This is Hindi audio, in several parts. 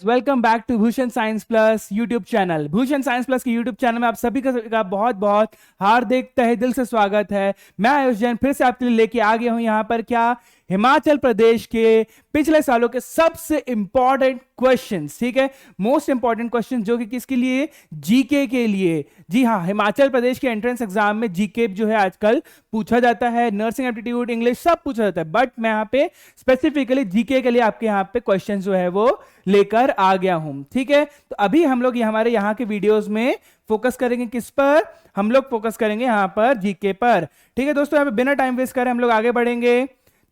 Welcome back to Bhushan science plus YouTube channel. Bhushan science plus के यूट्यूब चैनल में आप सभी का बहुत बहुत हार्दिक तहे दिल से स्वागत है। मैं आयुष जैन फिर से आपके लिए लेके आ गया हूं यहाँ पर क्या हिमाचल प्रदेश के पिछले सालों के सबसे इंपॉर्टेंट क्वेश्चंस, ठीक है, मोस्ट इंपॉर्टेंट क्वेश्चंस जो कि किसके लिए, जीके के लिए। जी हाँ, हिमाचल प्रदेश के एंट्रेंस एग्जाम में जीके जो है आजकल पूछा जाता है, नर्सिंग एप्टीट्यूड, इंग्लिश सब पूछा जाता है, बट मैं यहाँ पे स्पेसिफिकली जीके के लिए आपके यहाँ पे क्वेश्चन जो है वो लेकर आ गया हूं। ठीक है, तो अभी हम लोग हमारे यहाँ के वीडियोस में फोकस करेंगे किस पर, हम लोग फोकस करेंगे यहाँ पर जीके पर। ठीक है दोस्तों, यहाँ पे बिना टाइम वेस्ट करे हम लोग आगे बढ़ेंगे।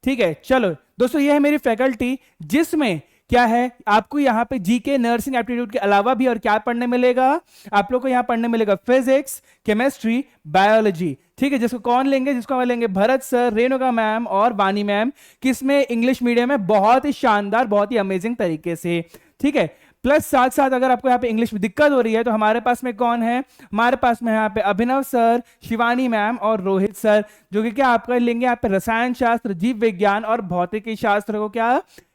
ठीक है, चलो दोस्तों, ये है मेरी फैकल्टी जिसमें क्या है आपको यहाँ पे जीके नर्सिंग एप्टीट्यूड के अलावा भी और क्या पढ़ने मिलेगा, आप लोग को यहाँ पढ़ने मिलेगा फिजिक्स, केमिस्ट्री, बायोलॉजी। ठीक है, जिसको कौन लेंगे, जिसको हम लेंगे भरत सर, रेणुका मैम और वानी मैम, किसमें, इंग्लिश मीडियम में, बहुत ही शानदार, बहुत ही अमेजिंग तरीके से। ठीक है, प्लस साथ साथ अगर आपको यहाँ पे इंग्लिश में दिक्कत हो रही है तो हमारे पास में कौन है, हमारे पास में यहाँ पे अभिनव सर, शिवानी मैम और रोहित सर, जो कि क्या आपका लेंगे यहाँ पे रसायन शास्त्र, जीव विज्ञान और भौतिकी शास्त्र को क्या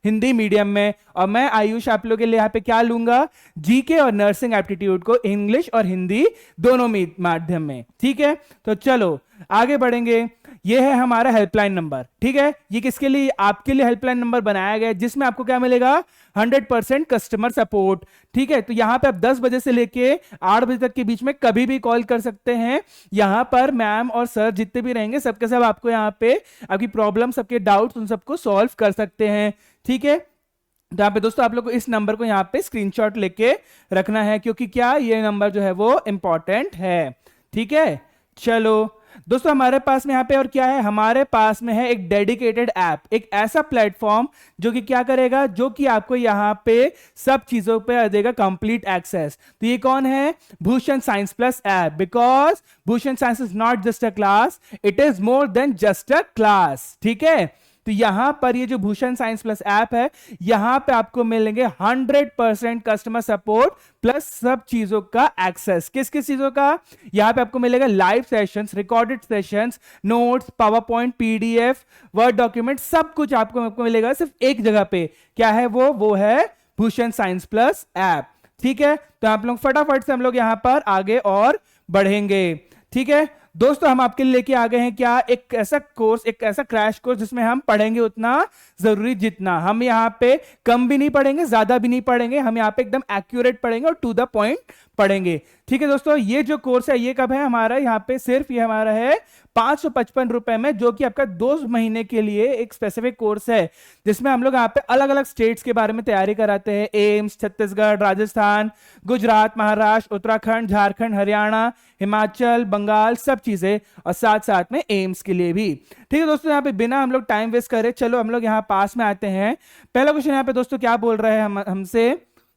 हिंदी मीडियम में। और मैं आयुष आप लोगों के लिए यहाँ पे क्या लूंगा, जीके और नर्सिंग एप्टीट्यूड को इंग्लिश और हिंदी दोनों माध्यम में। ठीक है, तो चलो आगे बढ़ेंगे। ये है हमारा हेल्पलाइन नंबर। ठीक है, ये किसके लिए, आपके लिए हेल्पलाइन नंबर बनाया गया है जिसमें आपको क्या मिलेगा, 100% कस्टमर सपोर्ट। ठीक है, तो यहां पे आप 10 बजे से लेके 8 बजे तक के बीच में कभी भी कॉल कर सकते हैं। यहां पर मैम और सर जितने भी रहेंगे सबके सब आपको यहाँ पे आपकी प्रॉब्लम, सबके डाउट्स, उन सबको सॉल्व कर सकते हैं। ठीक है, तो यहाँ पे दोस्तों आप लोग को इस नंबर को यहाँ पे स्क्रीनशॉट लेके रखना है, क्योंकि क्या ये नंबर जो है वो इंपॉर्टेंट है। ठीक है, चलो दोस्तों, हमारे पास में यहाँ पे और क्या है, हमारे पास में है एक डेडिकेटेड ऐप, एक ऐसा प्लेटफॉर्म जो कि क्या करेगा, जो कि आपको यहाँ पे सब चीजों पे देगा कंप्लीट एक्सेस। तो ये कौन है, Bhushan science plus app, because Bhushan science is not just a class, it is more than just a class. ठीक है, तो यहां पर ये जो भूषण साइंस प्लस ऐप है, यहां पे आपको मिलेंगे 100% कस्टमर सपोर्ट प्लस सब चीजों का एक्सेस। किस किस चीजों का, यहां पे आपको मिलेगा live sessions, recorded sessions, notes, power point, PDF, word document, सब कुछ आपको मिलेगा सिर्फ एक जगह पे। क्या है वो है भूषण साइंस प्लस ऐप। ठीक है, तो आप लोग फटाफट से हम लोग यहां पर आगे और बढ़ेंगे। ठीक है दोस्तों, हम आपके लिए लेके आ गए हैं क्या, एक ऐसा कोर्स, एक ऐसा क्रैश कोर्स जिसमें हम पढ़ेंगे उतना जरूरी जितना, हम यहाँ पे कम भी नहीं पढ़ेंगे, ज्यादा भी नहीं पढ़ेंगे, हम यहाँ पे एकदम एक्यूरेट पढ़ेंगे और टू द पॉइंट पढ़ेंगे। ठीक है दोस्तों, ये जो कोर्स है ये कब है हमारा, यहाँ पे सिर्फ ये हमारा है 555 रुपए में, जो कि आपका 2 महीने के लिए एक स्पेसिफिक कोर्स है, जिसमें हम लोग यहाँ पे अलग अलग स्टेट्स के बारे में तैयारी कराते हैं। एम्स, छत्तीसगढ़, राजस्थान, गुजरात, महाराष्ट्र, उत्तराखंड, झारखंड, हरियाणा, हिमाचल, बंगाल, सब चीजें, और साथ साथ में एम्स के लिए भी। ठीक है दोस्तों, यहाँ पे बिना हम लोग टाइम वेस्ट करें चलो हम लोग यहाँ पास में आते हैं। पहला क्वेश्चन यहाँ पे दोस्तों क्या बोल रहे हैं हमसे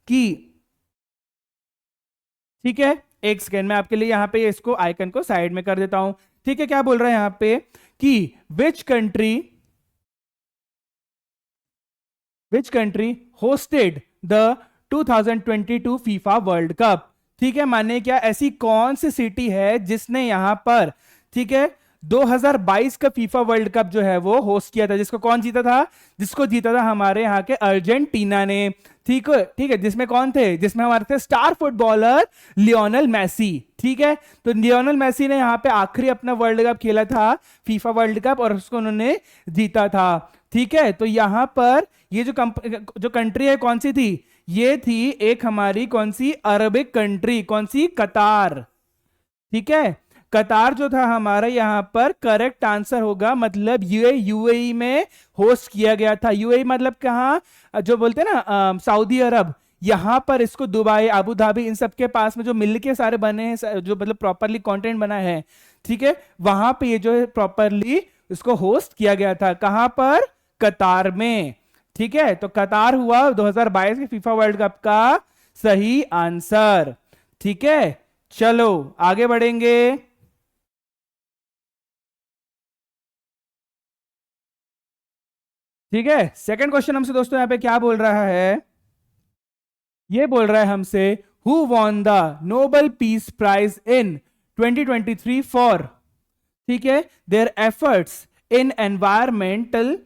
कि, ठीक है, एक सेकेंड में आपके लिए यहाँ पे इसको आइकन को साइड में कर देता हूं। ठीक है, क्या बोल रहे हैं यहाँ पे कि which country hosted the 2022 FIFA world cup. ठीक है, माने क्या, ऐसी कौन सी सिटी है जिसने यहां पर, ठीक है, 2022 का फीफा वर्ल्ड कप जो है वो होस्ट किया था, जिसको कौन जीता था, जिसको जीता था हमारे यहाँ के अर्जेंटीना ने। ठीक है, जिसमें कौन थे, जिसमें हमारे थे स्टार फुटबॉलर लियोनेल मेसी। ठीक है, तो लियोनेल मेसी ने यहाँ पे आखिरी अपना वर्ल्ड कप खेला था, फीफा वर्ल्ड कप, और उसको उन्होंने जीता था। ठीक है, तो यहां पर ये जो कंट्री है कौन सी थी, ये थी एक हमारी कौन सी, अरबिक कंट्री, कौन सी, कतार। ठीक है, कतार जो था हमारा यहाँ पर करेक्ट आंसर होगा, मतलब यूएई में होस्ट किया गया था। यूएई मतलब कहाँ, जो बोलते हैं ना सऊदी अरब, यहां पर इसको दुबई, अबू धाबी, इन सब के पास में जो मिल के सारे बने हैं, जो मतलब प्रॉपरली कंटेंट बना है, ठीक है, वहां पे ये जो है प्रॉपरली इसको होस्ट किया गया था, कहां पर, कतार में। ठीक है, तो कतार हुआ 2022 के फीफा वर्ल्ड कप का सही आंसर। ठीक है, चलो आगे बढ़ेंगे। ठीक है, सेकंड क्वेश्चन हमसे दोस्तों यहाँ पे क्या बोल रहा है, ये बोल रहा है हमसे, who won the Nobel peace prize in 2023 for, ठीक है, their efforts in environmental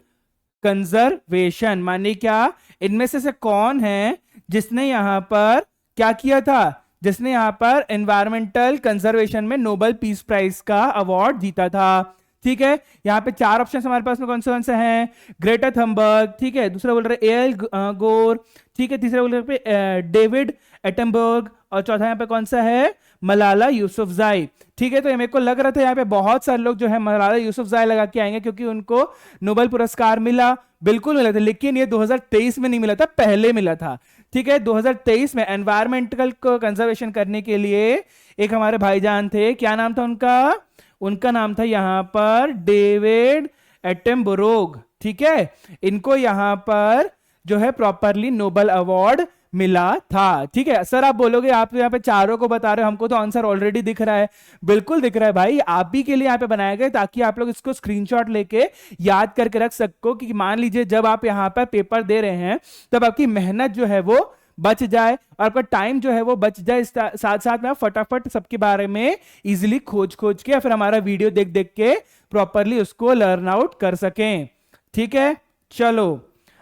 conservation. माने क्या, इनमें से कौन है जिसने यहाँ पर क्या किया था, जिसने यहाँ पर एनवायरमेंटल कंजर्वेशन में नोबेल पीस प्राइज का अवार्ड जीता था। ठीक है, यहाँ पे चार ऑप्शन हमारे पास में कौन से हैं, ग्रेटा थनबर्ग, ठीक है, दूसरा बोल रहे एल गोर, ठीक है, तीसरा बोल रहे डेविड एटनबर्ग, और चौथा यहाँ पे कौन सा है, मलाला यूसुफजाई। ठीक है, तो मेरे को लग रहा था यहाँ पे बहुत सारे लोग जो है मलाला यूसुफजाई लगा के आएंगे क्योंकि उनको नोबेल पुरस्कार मिला, बिल्कुल मिला था, लेकिन ये 2023 में नहीं मिला था, पहले मिला था। ठीक है, 2023 में एनवायरमेंटल को कंजर्वेशन करने के लिए एक हमारे भाईजान थे, क्या नाम था उनका, उनका नाम था यहां पर डेविड एटनबरोग। ठीक है, इनको यहां पर जो है प्रॉपरली नोबेल अवार्ड मिला था। ठीक है सर, आप बोलोगे आप तो यहाँ पे चारों को बता रहे हो, हमको तो आंसर ऑलरेडी दिख रहा है। बिल्कुल दिख रहा है भाई, आप भी के लिए यहाँ पे बनाए गए ताकि आप लोग इसको स्क्रीनशॉट लेके याद करके रख सको कि मान लीजिए जब आप यहाँ पर पेपर दे रहे हैं तब आपकी मेहनत जो है वो बच जाए और आपका टाइम जो है वो बच जाए, साथ साथ में आप फटाफट सबके बारे में इजिली खोज खोज के या फिर हमारा वीडियो देख देख के प्रॉपरली उसको लर्न आउट कर सकें। ठीक है, चलो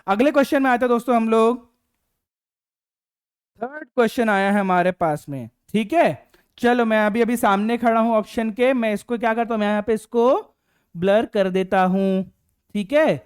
अगले क्वेश्चन में आते हैं दोस्तों हम लोग। थर्ड क्वेश्चन आया है हमारे पास में। ठीक है, चलो मैं अभी अभी सामने खड़ा हूं ऑप्शन के, मैं इसको क्या करता हूं, मैं यहां पे इसको ब्लर कर देता हूं। ठीक है,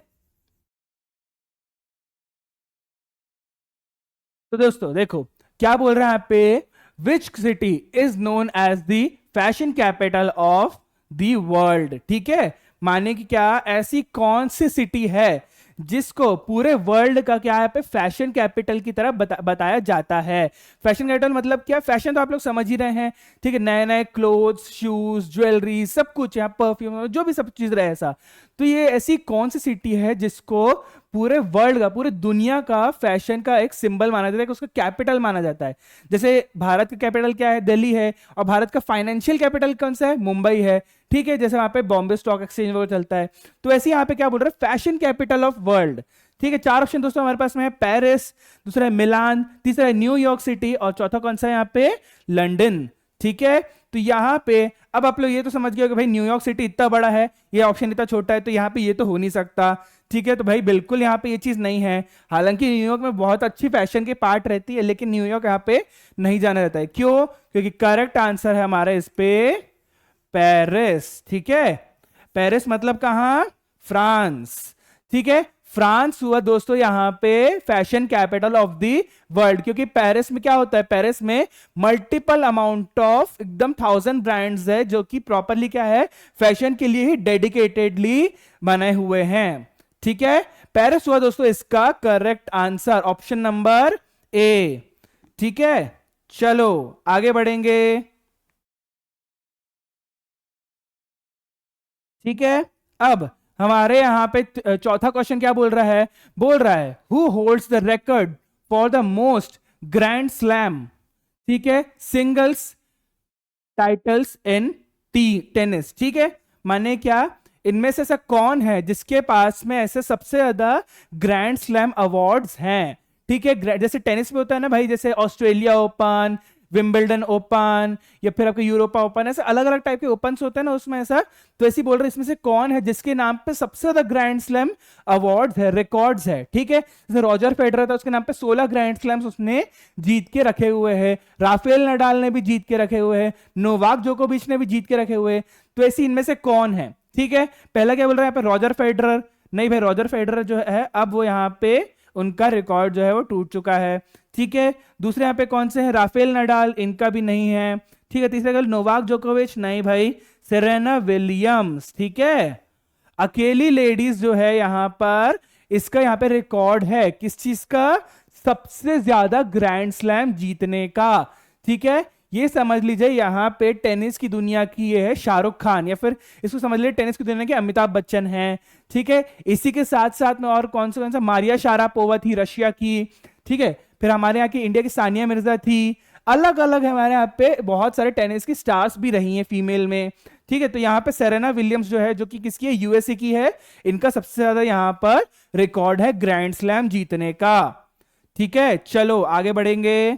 तो दोस्तों देखो क्या बोल रहा है यहाँ पे, which city is known as the fashion capital of the world. ठीक है, माने कि क्या ऐसी कौन सी सिटी है जिसको पूरे वर्ल्ड का क्या है पे फैशन कैपिटल की तरह बताया जाता है। फैशन कैपिटल मतलब क्या, फैशन तो आप लोग समझ ही रहे हैं। ठीक है, नए नए क्लोथ्स, शूज, ज्वेलरी, सब कुछ यहाँ, परफ्यूम, जो भी सब चीज रहे ऐसा। तो ये ऐसी कौन सी सिटी है जिसको पूरे वर्ल्ड का, पूरे दुनिया का फैशन का एक सिंबल माना जाता है, उसका कैपिटल माना जाता है। जैसे भारत का कैपिटल क्या है, दिल्ली है, और भारत का फाइनेंशियल कैपिटल कौन सा है, मुंबई है। ठीक है, जैसे वहां पे बॉम्बे स्टॉक एक्सचेंज वो चलता है, तो ऐसे यहाँ पे क्या बोल रहे हैं, फैशन कैपिटल ऑफ वर्ल्ड। ठीक है, चार ऑप्शन दोस्तों हमारे पास में है, पेरिस, दूसरा है मिलान, तीसरा है न्यूयॉर्क सिटी, और चौथा कौन सा है यहाँ पे, लंदन। ठीक है, तो यहाँ पे अब आप लोग ये तो समझ गए कि भाई न्यूयॉर्क सिटी इतना बड़ा है, ये ऑप्शन इतना छोटा है, तो यहाँ पे ये तो हो नहीं सकता। ठीक है, तो भाई बिल्कुल यहाँ पे ये चीज नहीं है। हालांकि न्यूयॉर्क में बहुत अच्छी फैशन की पार्ट रहती है, लेकिन न्यूयॉर्क यहाँ पे नहीं जाना रहता है। क्यों, क्योंकि करेक्ट आंसर है हमारा इस पे पेरिस। ठीक है, पेरिस मतलब कहां, फ्रांस। ठीक है, फ्रांस हुआ दोस्तों यहाँ पे fashion capital of the world, क्योंकि पेरिस में क्या होता है, पेरिस में मल्टीपल अमाउंट ऑफ एकदम 1000 ब्रांड्स है जो कि प्रॉपरली क्या है, फैशन के लिए ही डेडिकेटेडली बने हुए हैं। ठीक है, पेरिस हुआ दोस्तों इसका correct answer, option number A. ठीक है, चलो आगे बढ़ेंगे। ठीक है, अब हमारे यहां पे चौथा क्वेश्चन क्या बोल रहा है, बोल रहा है who holds the record for the most grand slam, ठीक है, सिंगल्स टाइटल्स इन टेनिस। ठीक है, माने क्या, इनमें से ऐसा कौन है जिसके पास में ऐसे सबसे ज्यादा ग्रैंड स्लैम अवार्ड्स हैं। ठीक है, जैसे टेनिस में होता है ना भाई, जैसे ऑस्ट्रेलिया ओपन, विंबलडन ओपन, या फिर आपके यूरोपा ओपन, ऐसे अलग अलग टाइप के ओपन होते हैं ना उसमें ऐसा। तो ऐसे बोल रहे हैं इसमें से कौन है जिसके नाम पे सबसे ज्यादा ग्रैंड स्लैम अवार्ड्स है, रिकॉर्ड्स है। ठीक है, जैसे रॉजर फेडरर था, उसके नाम पे 16 ग्रैंड स्लैम्स उसने जीत के रखे हुए हैं, राफेल नडाल ने भी जीत के रखे हुए हैं, नोवाक जोकोविच ने भी जीत के रखे हुए हैं। तो ऐसे इनमें से कौन है। ठीक है, पहला क्या बोल रहा है यहाँ पे, रॉजर फेडरर। नहीं भाई, रॉजर फेडरर जो है अब वो यहाँ पे उनका रिकॉर्ड जो है वो टूट चुका है। ठीक है, दूसरे यहाँ पे कौन से हैं, राफेल नडाल, इनका भी नहीं है। ठीक है, तीसरे कल नोवाक जोकोविच, नहीं भाई, सेरेना विलियम्स। ठीक है, अकेली लेडीज जो है यहां पर, इसका यहां पे रिकॉर्ड है किस चीज का, सबसे ज्यादा ग्रैंड स्लैम जीतने का। ठीक है, ये समझ लीजिए यहाँ पे टेनिस की दुनिया की ये है शाहरुख खान, या फिर इसको समझ लीजिए टेनिस की दुनिया के अमिताभ बच्चन हैं। ठीक है, इसी के साथ साथ में और कौन सा मारिया शारापोवा थी रशिया की। ठीक है, फिर हमारे यहाँ की इंडिया की सानिया मिर्जा थी। अलग अलग हमारे यहाँ पे बहुत सारे टेनिस की स्टार्स भी रही हैं फीमेल में। ठीक है, तो यहाँ पे सेरेना विलियम्स जो है, जो कि किसकी है, यूएसए की है, इनका सबसे ज्यादा यहाँ पर रिकॉर्ड है ग्रैंड स्लैम जीतने का। ठीक है, चलो आगे बढ़ेंगे।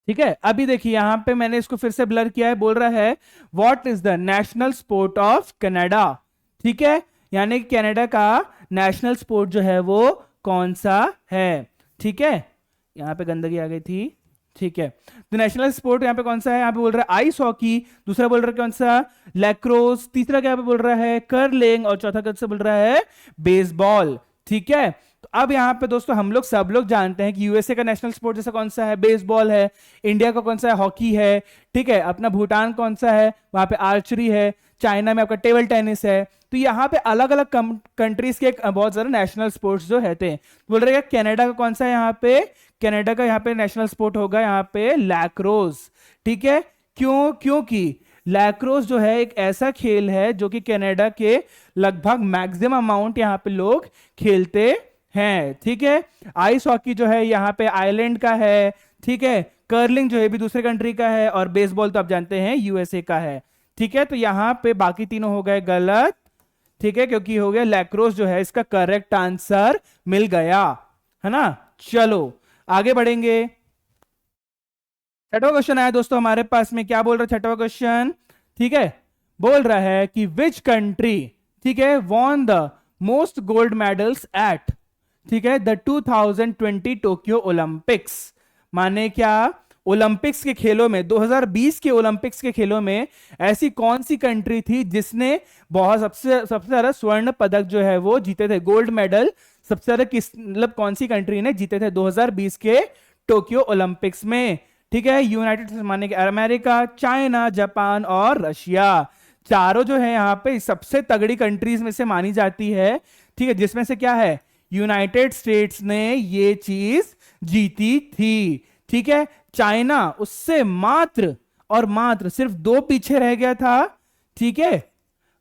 ठीक है, अभी देखिए यहां पे मैंने इसको फिर से ब्लर किया है, बोल रहा है what is the national sport of Canada. ठीक है, यानी कि कनाडा का नेशनल स्पोर्ट जो है वो कौन सा है। ठीक है, यहाँ पे गंदगी आ गई थी। ठीक है, तो नेशनल स्पोर्ट यहाँ पे कौन सा है, यहाँ पे बोल रहा है आइस हॉकी, दूसरा बोल रहा है कौन सा लैक्रोस, तीसरा क्या पे बोल रहा है कर्लिंग, और चौथा कैसे बोल रहा है बेसबॉल। ठीक है, तो अब यहाँ पे दोस्तों हम लोग सब लोग जानते हैं कि यूएसए का नेशनल स्पोर्ट जैसा कौन सा है बेसबॉल है, इंडिया का कौन सा है हॉकी है, ठीक है, अपना भूटान कौन सा है वहां पे आर्चरी है, चाइना में आपका टेबल टेनिस है। तो यहाँ पे अलग अलग कंट्रीज के बहुत सारे नेशनल स्पोर्ट्स जो रहते हैं। बोल रहे हैं कनाडा का कौन सा है यहाँ पे, कनाडा का यहाँ पे नेशनल स्पोर्ट होगा यहाँ पे लैक्रोस। ठीक है, क्यों, क्योंकि लैक्रोस जो है एक ऐसा खेल है जो कि कनाडा के लगभग मैक्सिमम अमाउंट यहाँ पे लोग खेलते हैं। ठीक है, आइस हॉकी जो है यहाँ पे आयरलैंड का है। ठीक है, कर्लिंग जो है भी दूसरे कंट्री का है, और बेसबॉल तो आप जानते हैं यूएसए का है। ठीक है, तो यहाँ पे बाकी तीनों हो गए गलत। ठीक है, क्योंकि हो गया लैक्रोस जो है इसका करेक्ट आंसर मिल गया, है ना। चलो आगे बढ़ेंगे। छठवा क्वेश्चन आया दोस्तों हमारे पास में, क्या बोल रहा है छठवा क्वेश्चन। ठीक है, बोल रहा है कि विच कंट्री, ठीक है, won the most gold medals at, ठीक है, द 2020 टोक्यो ओलंपिक्स। माने क्या, ओलंपिक्स के खेलों में 2020 के ओलंपिक्स के खेलों में ऐसी कौन सी कंट्री थी जिसने बहुत सबसे सबसे ज्यादा स्वर्ण पदक जो है वो जीते थे, गोल्ड मेडल सबसे ज्यादा किस मतलब कौन सी कंट्री ने जीते थे 2020 के टोक्यो ओलंपिक्स में। ठीक है, यूनाइटेड माने कि अमेरिका, चाइना, जापान और रशिया, चारों जो है यहाँ पे सबसे तगड़ी कंट्रीज में से मानी जाती है। ठीक है, जिसमें से क्या है यूनाइटेड स्टेट्स ने ये चीज जीती थी। ठीक है, चाइना उससे मात्र और मात्र सिर्फ 2 पीछे रह गया था। ठीक है,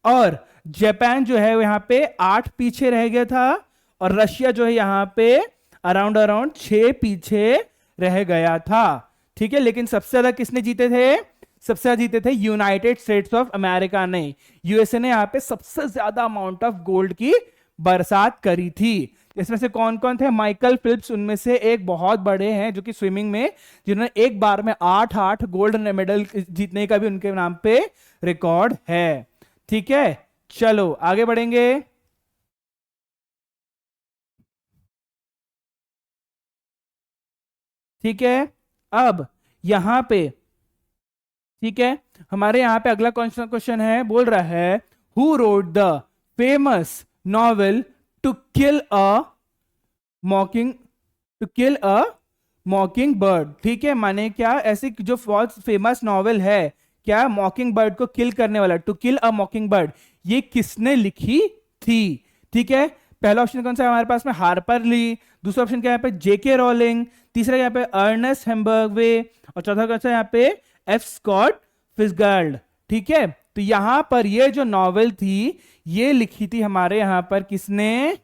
और जापान जो है यहाँ पे 8 पीछे रह गया था, और रशिया जो है यहाँ पे अराउंड अराउंड 6 पीछे रह गया था। ठीक है, लेकिन सबसे ज्यादा किसने जीते थे, सबसे ज्यादा जीते थे यूनाइटेड स्टेट्स ऑफ अमेरिका ने। यूएसए ने यहाँ पे सबसे ज्यादा अमाउंट ऑफ गोल्ड की बरसात करी थी। इसमें से कौन कौन थे, माइकल फिलिप्स उनमें से एक बहुत बड़े हैं जो कि स्विमिंग में, जिन्होंने एक बार में 8 गोल्ड मेडल जीतने का भी उनके नाम पे रिकॉर्ड है। ठीक है, चलो आगे बढ़ेंगे। ठीक है, अब यहां पे, ठीक है, हमारे यहां पे अगला क्वेश्चन है, बोल रहा है who wrote the famous novel to kill a mocking, to kill a mockingbird. ठीक है, माने क्या, ऐसी जो बहुत फेमस नॉवेल है क्या, मॉकिंग बर्ड को किल करने वाला, टू किल अ मॉकिंग बर्ड, ये किसने लिखी थी। ठीक है, पहला ऑप्शन कौन सा है हमारे पास में, हार्पर ली, दूसरा ऑप्शन क्या है यहाँ पे जेके रोलिंग, तीसरा यहाँ पे अर्नेस्ट हेम्बर्गवे, और चौथा कौन सा यहाँ पे एफ स्कॉट फिट्जगेराल्ड। ठीक है, तो यहां पर ये जो नॉवेल थी ये लिखी थी हमारे यहां पर किसने,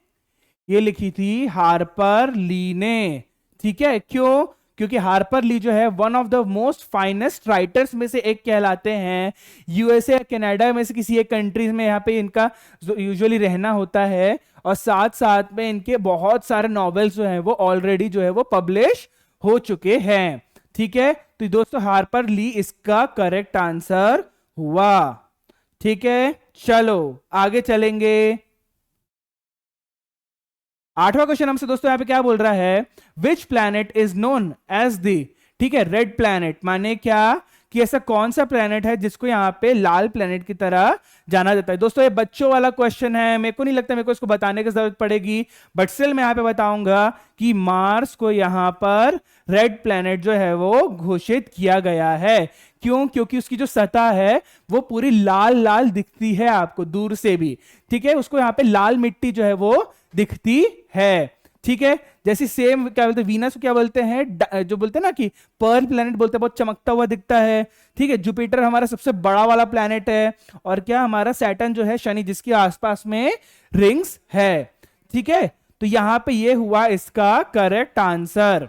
ये लिखी थी हार्पर ली ने। ठीक है, क्यों, क्योंकि हार्पर ली जो है one of the most finest writers में से एक कहलाते हैं। यूएसए कनाडा में से किसी एक कंट्रीज में यहाँ पे इनका यूजुअली रहना होता है, और साथ साथ में इनके बहुत सारे नॉवेल्स जो हैं वो ऑलरेडी जो है वो पब्लिश हो चुके हैं। ठीक है, तो दोस्तों हार्पर ली इसका करेक्ट आंसर हुआ। ठीक है, चलो आगे चलेंगे। आठवां क्वेश्चन हमसे दोस्तों यहाँ पे क्या बोल रहा है, which planet is known as the, ठीक है, रेड प्लैनेट। माने क्या, कि ऐसा कौन सा प्लैनेट है जिसको यहाँ पे लाल प्लैनेट की तरह जाना जाता है। दोस्तों ये बच्चों वाला क्वेश्चन है, मेरे को नहीं लगता मेरे को इसको बताने की जरूरत पड़ेगी, बट स्टिल मैं यहाँ पे बताऊंगा कि मार्स को यहाँ पर रेड प्लैनेट जो है वो घोषित किया गया है। क्यों, क्योंकि उसकी जो सतह है वो पूरी लाल लाल दिखती है आपको दूर से भी। ठीक है, उसको यहाँ पे लाल मिट्टी जो है वो दिखती है। ठीक है, जैसे सेम क्या बोलते हैं वीनस को क्या बोलते हैं, जो बोलते हैं ना कि पर्ल प्लैनेट बोलते हैं, बहुत चमकता हुआ दिखता है। ठीक है, जुपिटर हमारा सबसे बड़ा वाला प्लैनेट है, और क्या हमारा सैटर्न जो है शनि, जिसके आसपास में रिंग्स है। ठीक है, तो यहां पे ये हुआ इसका करेक्ट आंसर।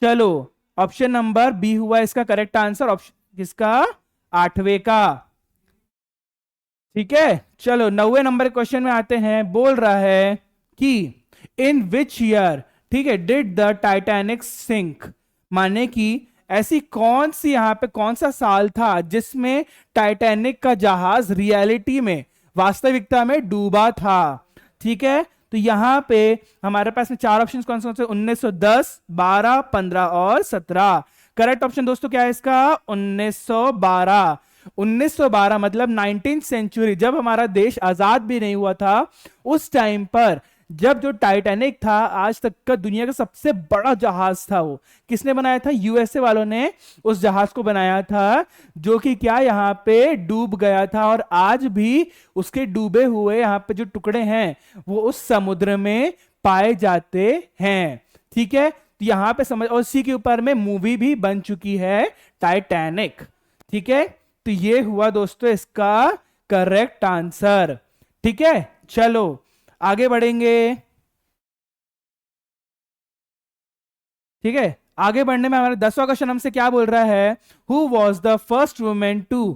चलो ऑप्शन नंबर बी हुआ इसका करेक्ट आंसर, ऑप्शन किसका, 8वें का। ठीक है, चलो 9वें नंबर क्वेश्चन में आते हैं, बोल रहा है कि इन विच ईयर, ठीक है, डिड द टाइटैनिक सिंक। माने कि ऐसी कौन सी यहाँ पे कौन सा साल था जिसमें टाइटैनिक का जहाज रियलिटी में वास्तविकता में डूबा था? ठीक है, तो यहां पे हमारे पास में चार ऑप्शंस कौन कौन से? 1910, 12, 15 और 17। करेक्ट ऑप्शन दोस्तों क्या है इसका? 1912। 1912 मतलब 19th सेंचुरी, जब हमारा देश आजाद भी नहीं हुआ था उस टाइम पर, जब जो टाइटैनिक था आज तक का दुनिया का सबसे बड़ा जहाज था, वो किसने बनाया था? यूएसए वालों ने उस जहाज को बनाया था, जो कि क्या यहाँ पे डूब गया था। और आज भी उसके डूबे हुए यहाँ पे जो टुकड़े हैं वो उस समुद्र में पाए जाते हैं। ठीक है, तो यहाँ पे समझ, और इसी के ऊपर में मूवी भी बन चुकी है, टाइटैनिक। ठीक है, तो ये हुआ दोस्तों इसका करेक्ट आंसर। ठीक है, चलो आगे बढ़ेंगे। ठीक है, आगे बढ़ने में हमारा 10वां क्वेश्चन हमसे क्या बोल रहा है? Who was the first women to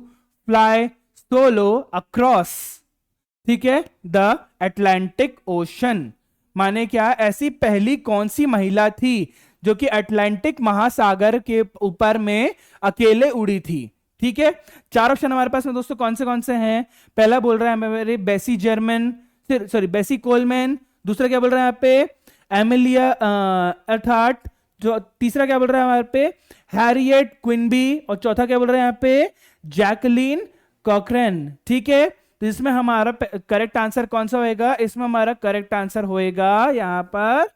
fly solo across, ठीक है, द अटलांटिक ओशन। माने क्या, ऐसी पहली कौन सी महिला थी जो कि अटलांटिक महासागर के ऊपर में अकेले उड़ी थी? ठीक है, चार ऑप्शन हमारे पास में दोस्तों कौन से हैं? पहला बोल रहा है मेरे बेसी जर्मन, सॉरी बेसी कोलमैन। दूसरा क्या बोल रहा है यहाँ पे? एमिलिया अर्थार्ट। जो तीसरा क्या बोल रहा है हमारे पे? हैरियट क्विनबी। और चौथा क्या बोल रहा है यहाँ पे? जैकलीन कॉकरेन। ठीक है, तो इसमें हमारा करेक्ट आंसर कौन सा होएगा? इसमें हमारा करेक्ट आंसर होएगा यहाँ पर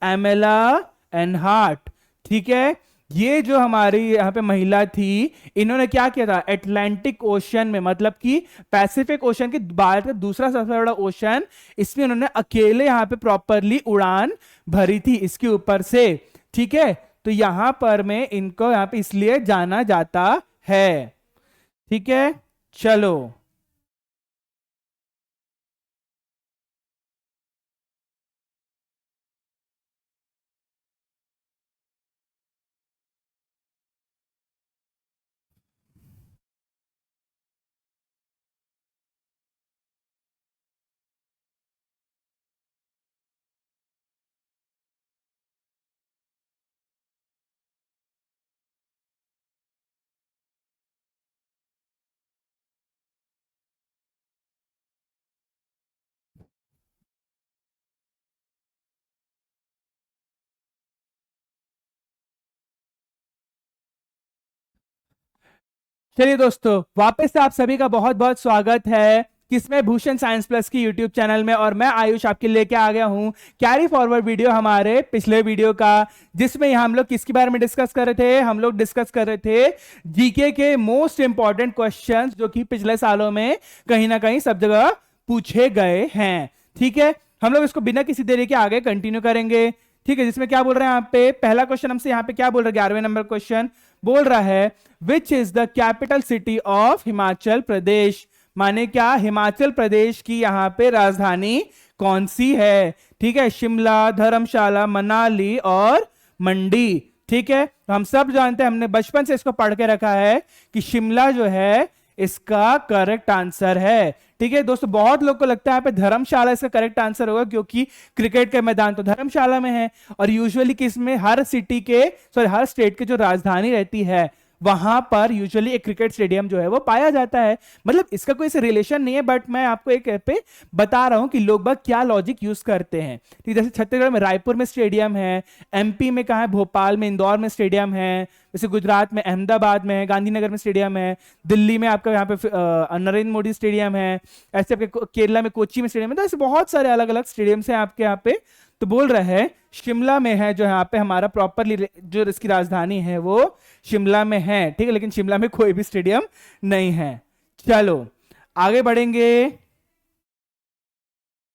एमेला एनहार्ट। ठीक है, ये जो हमारी यहाँ पे महिला थी, इन्होंने क्या किया था? अटलांटिक ओशन में, मतलब कि पैसिफिक ओशन के बाद का दूसरा सबसे बड़ा ओशन, इसमें उन्होंने अकेले यहाँ पे प्रॉपरली उड़ान भरी थी इसके ऊपर से। ठीक है, तो यहां पर में इनको यहाँ पे इसलिए जाना जाता है। ठीक है, चलो चलिए दोस्तों, वापस से आप सभी का बहुत बहुत स्वागत है किसमें? भूषण साइंस प्लस की यूट्यूब चैनल में। और मैं आयुष आपके लेके आ गया हूं कैरी फॉरवर्ड वीडियो हमारे पिछले वीडियो का, जिसमें यहाँ हम लोग किसके बारे में डिस्कस कर रहे थे? हम लोग डिस्कस कर रहे थे जीके के मोस्ट इंपॉर्टेंट क्वेश्चंस, जो कि पिछले सालों में कहीं ना कहीं सब जगह पूछे गए हैं। ठीक है, हम लोग इसको बिना किसी देरी के आगे कंटिन्यू करेंगे। ठीक है, जिसमें क्या बोल रहे हैं यहाँ पे? पहला क्वेश्चन हमसे यहाँ पे क्या बोल रहा है? 11वें नंबर क्वेश्चन बोल रहा है which is the capital city of Himachal Pradesh. माने क्या, हिमाचल प्रदेश की यहाँ पे राजधानी कौन सी है? ठीक है, शिमला, धर्मशाला, मनाली और मंडी। ठीक है, तो हम सब जानते हैं, हमने बचपन से इसको पढ़ के रखा है कि शिमला जो है इसका करेक्ट आंसर है। ठीक है दोस्तों, बहुत लोग को लगता है यहाँ पे धर्मशाला इसका करेक्ट आंसर होगा, क्योंकि क्रिकेट का मैदान तो धर्मशाला में है। और यूजुअली किसमें? हर सिटी के, सॉरी हर स्टेट के जो राजधानी रहती है वहां पर यूजुअली एक क्रिकेट स्टेडियम जो है वो पाया जाता है। मतलब इसका कोई रिलेशन नहीं है, बट मैं आपको एक पे बता रहा हूं कि लोग बाग क्या लॉजिक यूज करते हैं। ठीक, जैसे छत्तीसगढ़ में रायपुर में स्टेडियम है, एमपी में कहा है? भोपाल में, इंदौर में स्टेडियम है, जैसे गुजरात में अहमदाबाद में है, गांधीनगर में स्टेडियम है, दिल्ली में आपका यहाँ पे नरेंद्र मोदी स्टेडियम है, ऐसे आपके केरला में कोच्चि में स्टेडियम है। तो ऐसे बहुत सारे अलग अलग स्टेडियम्स हैं आपके यहाँ पे। तो बोल रहे हैं शिमला में है जो यहाँ पे हमारा प्रॉपरली जो इसकी राजधानी है वो शिमला में है। ठीक है, लेकिन शिमला में कोई भी स्टेडियम नहीं है। चलो आगे बढ़ेंगे।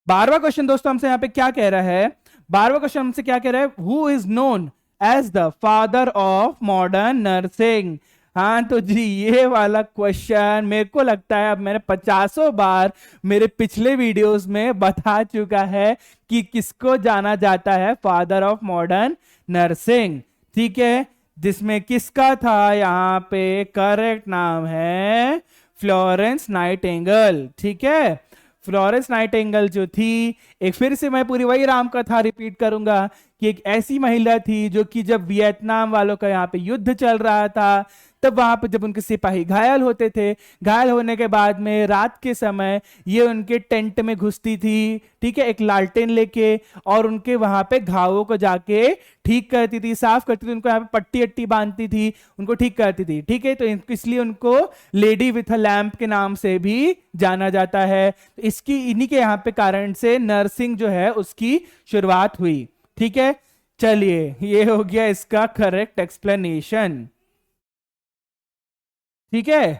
12वां क्वेश्चन दोस्तों हमसे यहाँ पे क्या कह रहा है? 12वां क्वेश्चन हमसे क्या कह रहा है? Who is known as the father of modern nursing. हाँ तो जी, ये वाला क्वेश्चन मेरे को लगता है अब मैंने 50 बार मेरे पिछले वीडियोस में बता चुका है कि किसको जाना जाता है फादर ऑफ मॉडर्न नर्सिंग। ठीक है, जिसमें किसका था यहाँ पे? करेक्ट नाम है फ्लोरेंस नाइटिंगेल। ठीक है, फ्लोरेंस नाइटिंगेल जो थी, एक फिर से मैं पूरी वही राम कथा रिपीट करूंगा कि एक ऐसी महिला थी जो कि जब वियतनाम वालों का यहाँ पे युद्ध चल रहा था, तब वहां पे जब उनके सिपाही घायल होते थे, घायल होने के बाद में रात के समय ये उनके टेंट में घुसती थी, ठीक है, एक लालटेन लेके, और उनके वहां पे घावों को जाके ठीक करती थी, साफ करती थी, उनको यहाँ पे पट्टी अट्टी बांधती थी, उनको ठीक करती थी, ठीक है। तो इसलिए उनको लेडी विथ अ लैम्प के नाम से भी जाना जाता है। तो इसकी इन्हीं के यहाँ पे कारण से नर्सिंग जो है उसकी शुरुआत हुई, ठीक है। चलिए, ये हो गया इसका करेक्ट एक्सप्लेनेशन, ठीक है।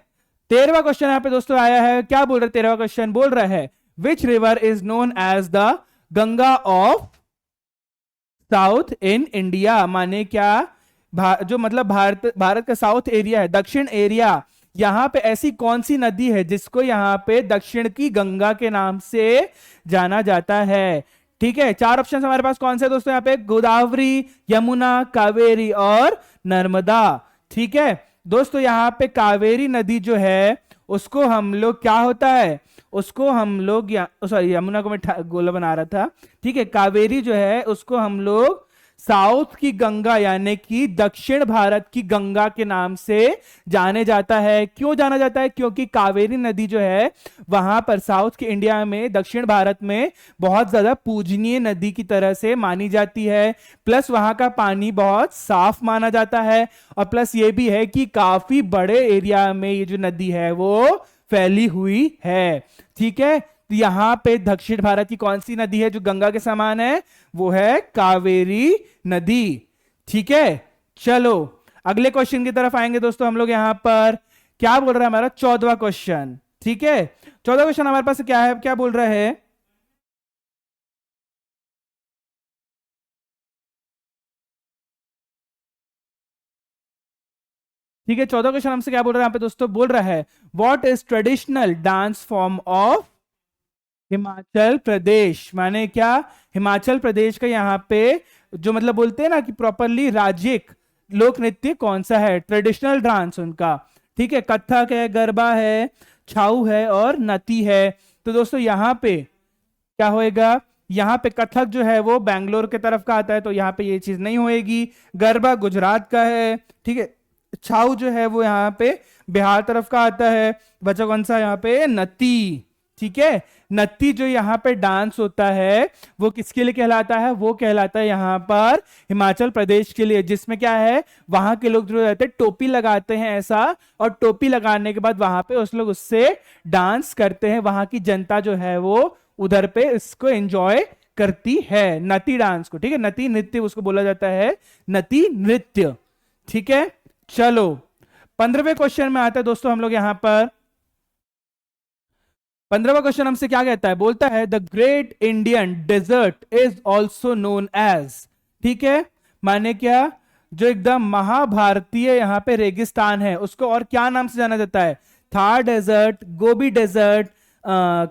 13वां क्वेश्चन यहाँ पे दोस्तों आया है, क्या बोल रहे, 13वां क्वेश्चन बोल रहा है which river is known as the Ganga of south in India. माने क्या, जो मतलब भारत का साउथ एरिया है, दक्षिण एरिया, यहां पे ऐसी कौन सी नदी है जिसको यहाँ पे दक्षिण की गंगा के नाम से जाना जाता है, ठीक है। 4 ऑप्शन हमारे पास कौन से हैं दोस्तों, यहाँ पे गोदावरी, यमुना, कावेरी और नर्मदा, ठीक है। दोस्तों यहाँ पे कावेरी नदी जो है उसको हम लोग क्या होता है, उसको हम लोग सॉरी, यमुना को मैं गोला बना रहा था, ठीक है। कावेरी जो है उसको हम लोग साउथ की गंगा यानी कि दक्षिण भारत की गंगा के नाम से जाने जाता है। क्यों जाना जाता है, क्योंकि कावेरी नदी जो है वहां पर साउथ के इंडिया में, दक्षिण भारत में बहुत ज्यादा पूजनीय नदी की तरह से मानी जाती है, प्लस वहां का पानी बहुत साफ माना जाता है, और प्लस ये भी है कि काफी बड़े एरिया में ये जो नदी है वो फैली हुई है, ठीक है। तो यहां पे दक्षिण भारत की कौन सी नदी है जो गंगा के समान है, वो है कावेरी नदी, ठीक है। चलो अगले क्वेश्चन की तरफ आएंगे दोस्तों हम लोग। यहां पर क्या बोल रहा है हमारा 14वां क्वेश्चन, ठीक है। 14वां क्वेश्चन हमारे पास क्या है, क्या बोल रहा है, ठीक है। 14 क्वेश्चन हमसे क्या बोल रहा है यहाँ पे दोस्तों, बोल रहा है what is traditional dance form of Himachal Pradesh. माने क्या, हिमाचल प्रदेश का यहाँ पे जो मतलब बोलते हैं ना कि प्रॉपरली राज्यिक लोक नृत्य कौन सा है, ट्रेडिशनल डांस उनका, ठीक है। कथक है, गरबा है, छाऊ है और नती है। तो दोस्तों यहाँ पे क्या होएगा, यहाँ पे कथक जो है वो बैंगलोर के तरफ का आता है, तो यहाँ पे ये चीज नहीं होएगी। गरबा गुजरात का है, ठीक है। छाऊ जो है वो यहाँ पे बिहार तरफ का आता है। बचा कौन सा यहाँ पे, नती, ठीक है। नत्ती जो यहाँ पे डांस होता है वो किसके लिए कहलाता है, वो कहलाता है यहाँ पर हिमाचल प्रदेश के लिए, जिसमें क्या है, वहां के लोग जो रहते हैं टोपी लगाते हैं ऐसा, और टोपी लगाने के बाद वहां पे उस लोग उससे डांस करते हैं। वहां की जनता जो है वो उधर पे इसको एंजॉय करती है, नती डांस को, ठीक है। नती नृत्य उसको बोला जाता है, नती नृत्य, ठीक है। चलो 15वें क्वेश्चन में आता है दोस्तों हम लोग। यहां पर 15वां क्वेश्चन हमसे क्या कहता है, बोलता है the great Indian desert is also known as, ठीक है। माने क्या, जो एकदम महाभारतीय यहाँ पे रेगिस्तान है उसको और क्या नाम से जाना जाता है, Thar desert, Gobi desert,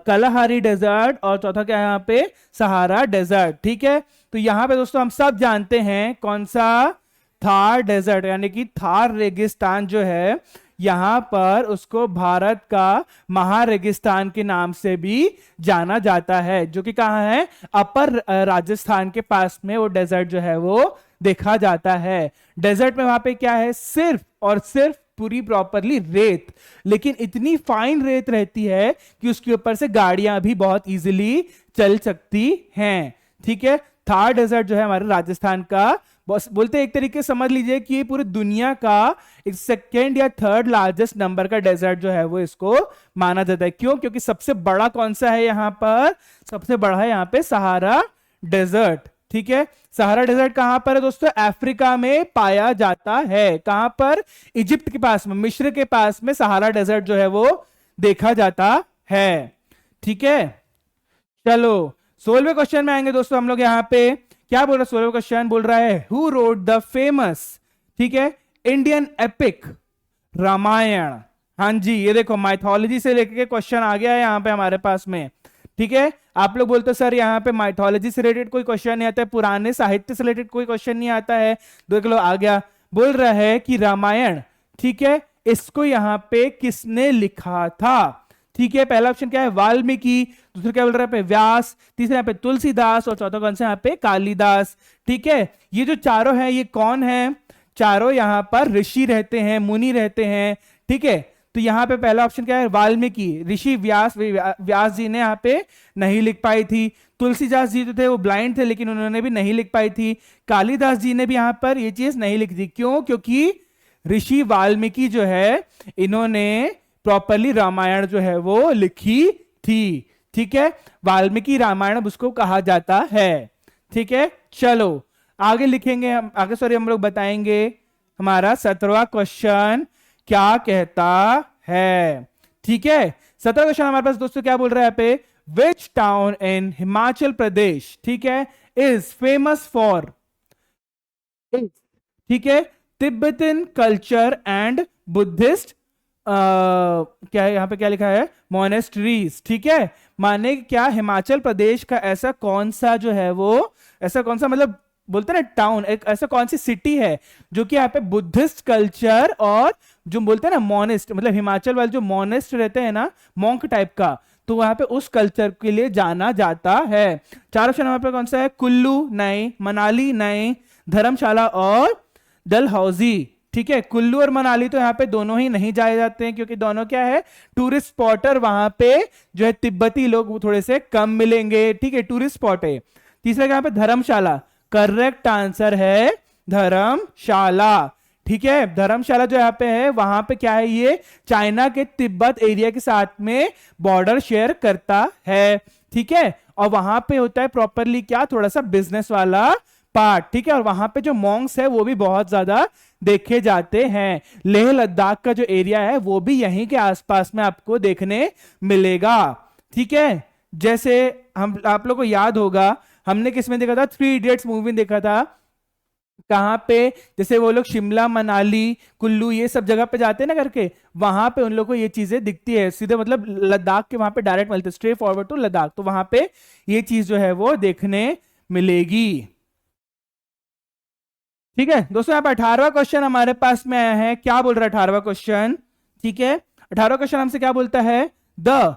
Kalahari desert, और चौथा क्या है यहाँ पे, सहारा डेजर्ट, ठीक है। तो यहाँ पे दोस्तों हम सब जानते हैं कौन सा, थार डेजर्ट, यानी कि थार रेगिस्तान जो है यहां पर उसको भारत का महारेगिस्तान के नाम से भी जाना जाता है, जो कि कहाँ है, अपर राजस्थान के पास में वो डेजर्ट जो है वो देखा जाता है। डेजर्ट में वहां पे क्या है, सिर्फ और सिर्फ पूरी प्रॉपरली रेत, लेकिन इतनी फाइन रेत रहती है कि उसके ऊपर से गाड़ियां भी इजीली चल सकती हैं, ठीक है। थार डेजर्ट जो है हमारे राजस्थान का, बोलते एक तरीके से समझ लीजिए कि ये पूरी दुनिया का एक सेकेंड या थर्ड लार्जेस्ट नंबर का डेजर्ट जो है वो इसको माना जाता है। क्यों, क्योंकि सबसे बड़ा कौन सा है यहाँ पर, सबसे बड़ा है यहाँ पे सहारा डेजर्ट, ठीक है। सहारा डेजर्ट कहां पर है दोस्तों, अफ्रीका में पाया जाता है। कहां पर, इजिप्ट के पास में, मिस्र के पास में सहारा डेजर्ट जो है वो देखा जाता है, ठीक है। चलो 16वें क्वेश्चन में आएंगे दोस्तों हम लोग। यहाँ पे क्या बोल रहा है, 16वां क्वेश्चन बोल रहा है हु रोट द फेमस, ठीक है, इंडियन एपिक रामायण। हाँ जी, ये देखो माइथोलॉजी से लेकर के क्वेश्चन आ गया है यहाँ पे हमारे पास में, ठीक है। आप लोग बोलते सर यहाँ पे माइथोलॉजी से रिलेटेड कोई क्वेश्चन नहीं आता है, पुराने साहित्य से रिलेटेड कोई क्वेश्चन नहीं आता है, देख लो आ गया। बोल रहा है कि रामायण, ठीक है, इसको यहाँ पे किसने लिखा था, ठीक है, पहला ऑप्शन क्या है वाल्मीकि, दूसरा क्या बोल रहा है पे व्यास, तीसरा यहाँ पे तुलसीदास और चौथा कौन सा यहाँ पे कालिदास। ठीक है, ये जो चारों है ये कौन है, चारों यहाँ पर ऋषि रहते हैं, मुनि रहते हैं। ठीक है, तो यहाँ पे पहला ऑप्शन क्या है वाल्मीकि, ऋषि व्यास जी ने यहाँ पे नहीं लिख पाई थी। तुलसीदास जी जो थे वो ब्लाइंड थे लेकिन उन्होंने भी नहीं लिख पाई थी। कालिदास जी ने भी यहाँ पर ये चीज नहीं लिखी थी। क्यों? क्योंकि ऋषि वाल्मीकि जो है इन्होंने प्रॉपरली रामायण जो है वो लिखी थी। ठीक है, वाल्मीकि रामायण उसको कहा जाता है। ठीक है, चलो आगे लिखेंगे हम, आगे सॉरी हम लोग बताएंगे हमारा 17वां क्वेश्चन क्या कहता है। ठीक है, 17वां क्वेश्चन हमारे पास दोस्तों क्या बोल रहा है यहाँ पे, विच टाउन इन हिमाचल प्रदेश, ठीक है, इज फेमस फॉर, ठीक है, तिब्बतन कल्चर एंड बुद्धिस्ट क्या है यहाँ पे क्या लिखा है मोनेस्ट्रीज। ठीक है, माने क्या हिमाचल प्रदेश का ऐसा कौन सा जो है वो, ऐसा कौन सा मतलब बोलते हैं ना टाउन, एक ऐसा कौन सी सिटी है जो कि यहाँ पे बुद्धिस्ट कल्चर और जो बोलते हैं ना मोनेस्ट, मतलब हिमाचल वाले जो मोनेस्ट रहते हैं ना मॉन्क टाइप का, तो वहां पे उस कल्चर के लिए जाना जाता है। चार ऑप्शन वहां पे कौन सा है, कुल्लू नहीं, मनाली नहीं, धर्मशाला और डलहौजी। ठीक है, कुल्लू और मनाली तो यहाँ पे दोनों ही नहीं जाए जाते हैं क्योंकि दोनों क्या है टूरिस्ट स्पॉट, और वहां पे जो है तिब्बती लोग थोड़े से कम मिलेंगे। ठीक है, टूरिस्ट स्पॉट है। तीसरा यहाँ पे धर्मशाला, करेक्ट आंसर है धर्मशाला। ठीक है, धर्मशाला जो यहाँ पे है वहां पे क्या है, ये चाइना के तिब्बत एरिया के साथ में बॉर्डर शेयर करता है। ठीक है, और वहां पे होता है प्रॉपरली क्या, थोड़ा सा बिजनेस वाला पार्ट। ठीक है, और वहां पे जो मॉन्क्स है वो भी बहुत ज्यादा देखे जाते हैं। लेह लद्दाख का जो एरिया है वो भी यहीं के आसपास में आपको देखने मिलेगा। ठीक है, जैसे हम आप लोग को याद होगा हमने किसमें देखा था, 3 इडियट्स मूवी में देखा था, कहां पे जैसे वो लोग शिमला मनाली कुल्लू ये सब जगह पे जाते हैं ना करके, वहां पे उन लोगों को ये चीजें दिखती है सीधे, मतलब लद्दाख के वहां पे डायरेक्ट मिलते स्ट्रेट फॉरवर्ड टू लद्दाख, तो वहां पे ये चीज जो है वो देखने मिलेगी। ठीक है दोस्तों, यहाँ पे 18वां क्वेश्चन हमारे पास में आया है। क्या बोल रहा है 18वां क्वेश्चन? ठीक है, 18वां क्वेश्चन हमसे क्या बोलता है, the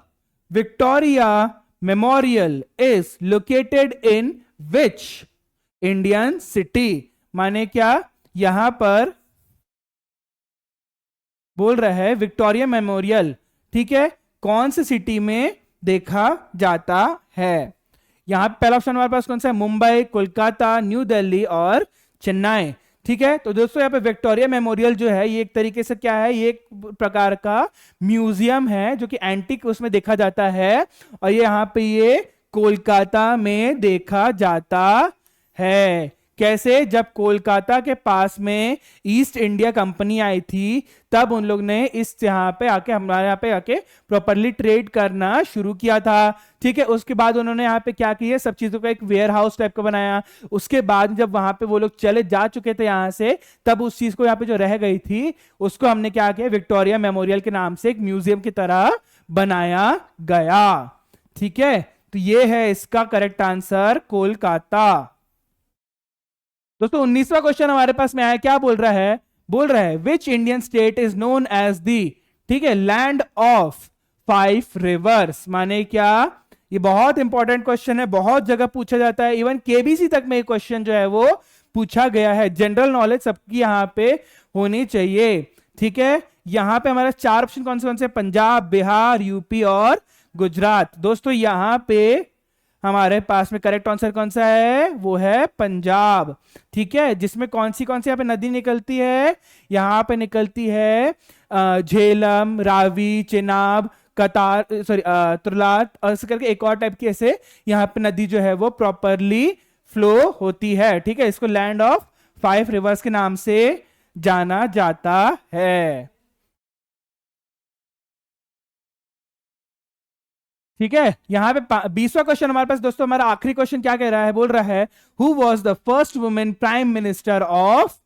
Victoria memorial is located in which Indian city. माने क्या, यहां पर बोल रहा है विक्टोरिया मेमोरियल, ठीक है, कौन सी सिटी में देखा जाता है। यहां पहला ऑप्शन हमारे पास कौन सा है, मुंबई, कोलकाता, न्यू दिल्ली और चेन्नई। ठीक है, तो दोस्तों यहाँ पे विक्टोरिया मेमोरियल जो है ये एक तरीके से क्या है, ये एक प्रकार का म्यूजियम है जो कि एंटिक उसमें देखा जाता है, और ये यहाँ पे ये कोलकाता में देखा जाता है। कैसे, जब कोलकाता के पास में ईस्ट इंडिया कंपनी आई थी तब उन लोग ने इस यहाँ पे आके हमारे यहाँ पे आके प्रॉपरली ट्रेड करना शुरू किया था। ठीक है, उसके बाद उन्होंने यहाँ पे क्या किया, सब चीजों का एक वेयर हाउस टाइप का बनाया। उसके बाद जब वहां पे वो लोग चले जा चुके थे यहाँ से, तब उस चीज को यहाँ पे जो रह गई थी उसको हमने क्या किया, विक्टोरिया मेमोरियल के नाम से एक म्यूजियम की तरह बनाया गया। ठीक है, तो ये है इसका करेक्ट आंसर कोलकाता। दोस्तों 19वां क्वेश्चन हमारे पास में आया, क्या बोल रहा है which Indian state is known as the, ठीक है, लैंड ऑफ 5 रिवर्स। माने क्या, ये बहुत इंपॉर्टेंट क्वेश्चन है, बहुत जगह पूछा जाता है, इवन केबीसी तक में ये क्वेश्चन जो है वो पूछा गया है। जनरल नॉलेज सबकी यहाँ पे होनी चाहिए। ठीक है, यहाँ पे हमारा 4 ऑप्शन कौन से, पंजाब, बिहार, यूपी और गुजरात। दोस्तों यहाँ पे हमारे पास में करेक्ट आंसर कौन सा है, वो है पंजाब। ठीक है, जिसमें कौन सी यहाँ पे नदी निकलती है, यहाँ पे निकलती है झेलम, रावी, चेनाब, कतार, सॉरी तुरलाट, और ऐसे करके एक और टाइप की ऐसे यहाँ पे नदी जो है वो प्रॉपरली फ्लो होती है। ठीक है, इसको लैंड ऑफ 5 रिवर्स के नाम से जाना जाता है। ठीक है, यहाँ पे 20वां क्वेश्चन हमारे पास दोस्तों, हमारा आखिरी क्वेश्चन क्या कह रहा है, बोल रहा है who was the first women prime minister of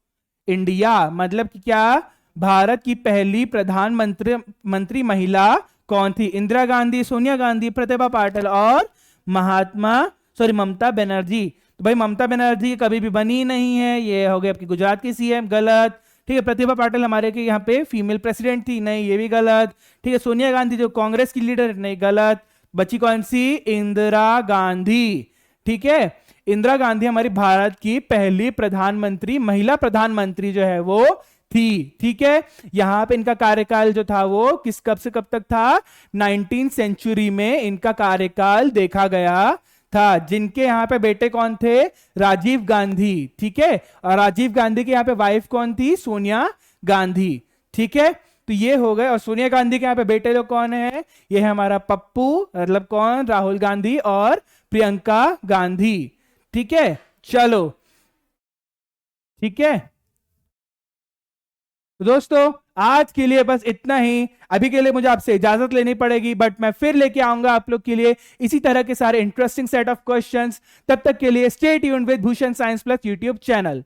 India. मतलब कि क्या, भारत की पहली प्रधानमंत्री महिला कौन थी? इंदिरा गांधी, सोनिया गांधी, प्रतिभा पाटिल और ममता बनर्जी। तो भाई ममता बनर्जी कभी भी बनी नहीं है, ये हो गई आपकी गुजरात की सीएम, गलत। ठीक है, प्रतिभा पाटिल हमारे के यहाँ पे फीमेल प्रेसिडेंट थी, नहीं ये भी गलत। ठीक है, सोनिया गांधी जो कांग्रेस की लीडर, नहीं गलत। बची कौन सी? इंदिरा गांधी। ठीक है, इंदिरा गांधी हमारी भारत की पहली प्रधानमंत्री, महिला प्रधानमंत्री जो है वो थी। ठीक है, यहां पे इनका कार्यकाल जो था वो किस कब से कब तक था? 19th सेंचुरी में इनका कार्यकाल देखा गया था। जिनके यहाँ पे बेटे कौन थे? राजीव गांधी। ठीक है, और राजीव गांधी के यहाँ पे वाइफ कौन थी? सोनिया गांधी। ठीक है, तो ये हो गए। और सोनिया गांधी के यहाँ पे बेटे लोग कौन है? ये है हमारा पप्पू, मतलब कौन? राहुल गांधी और प्रियंका गांधी। ठीक है, चलो ठीक है, तो दोस्तों आज के लिए बस इतना ही। अभी के लिए मुझे आपसे इजाजत लेनी पड़ेगी, बट मैं फिर लेके आऊंगा आप लोग के लिए इसी तरह के सारे इंटरेस्टिंग सेट ऑफ क्वेश्चंस। तब तक के लिए stay tuned with Bhushan science plus YouTube channel.